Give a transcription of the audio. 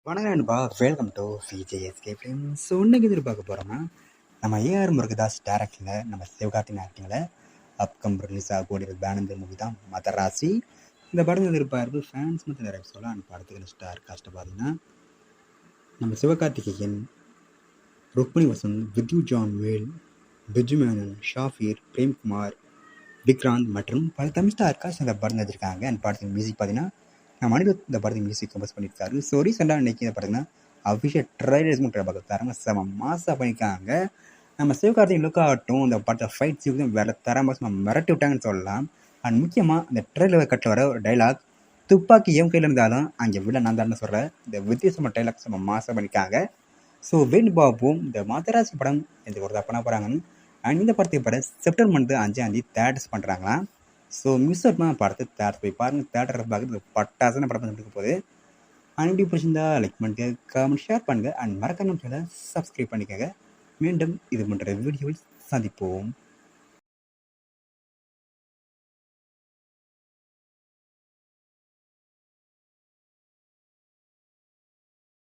வணக்கம் நண்பா, welcome to VJSK film. So இன்னைக்கு எதிர்பார்க்க போகிறோம்னா நம்ம ஏஆர் முருகதாஸ் டேரக்ஷனில் நம்ம சிவகார்த்தின் ஆக்டிங்கில் அப்கம் ரிலீஸ் ஆகக்கூடிய பேனந்த மூவி தான் மதராசி. இந்த படம் எதிர்பார்ப்பு ஃபேன்ஸ் மட்டும் நிறைய சொல்லலாம். அந்த படத்துக்கு ஸ்டார் காஸ்ட்டை பார்த்தீங்கன்னா நம்ம சிவகார்த்திகேயன், ருக்மிணி வசந்த், வித்யூ ஜான் வேல், பிஜு மேனன், ஷாஃபீர், பிரேம்குமார், விக்ராந்த் மற்றும் பல தமிழ் ஸ்டார் காஸ்ட் இந்த படம் வச்சிருக்காங்க. அந்த படத்துக்கு மியூசிக் பார்த்தீங்கன்னா நம்ம அனிருத் இந்த படத்துக்கு மியூசிக் கம்போஸ் பண்ணியிருக்காரு. ஸோ ரீசெண்டாக இன்றைக்கி இந்த பார்த்தீங்கன்னா அஃபிஷியல் ட்ரைலர்ஸ் பார்க்க செம மாசாக பண்ணியிருக்காங்க. நம்ம சிவகார்த்திகேயன் லுக் ஆகட்டும், இந்த படத்தை ஃபைட் சீக்வன்ஸ் வேறு தரமாக மிரட்டி விட்டாங்கன்னு சொல்லலாம். அண்ட் முக்கியமாக இந்த ட்ரெய்லர் கட்டில் வர ஒரு டைலாக், துப்பாக்கி என் கையில் இருந்தாலும் அங்கே விட நான் தான் சொல்கிறேன், இந்த வித்தியாசமான டைலாக் செம மாசாக பண்ணியிருக்காங்க. ஸோ வெயிட் பாபும் இந்த மதராசி படம் எந்த ஒரு பண்ண போகிறாங்கன்னு. அண்ட் இந்த படத்தை படம் செப்டம்பர் மந்த் 5ஆம் தேதி தேட்டர்ஸ் பண்ணுறாங்களாம். ஸோ மிஸ் அவுட்னா படத்தை தேட்டர் போய் பாருங்கள். தேட்டரை பார்க்குறது பட்டாசுன்னு படம் இருக்க போகுது. அண்ட் இப்படி பிடிச்சிருந்தா லைக் பண்ணுங்கள், கமெண்ட் ஷேர் பண்ணுங்கள். அண்ட் மறக்காம சப்ஸ்கிரைப் பண்ணிக்கோங்க. மீண்டும் இது போன்ற வீடியோவில் சந்திப்போம்.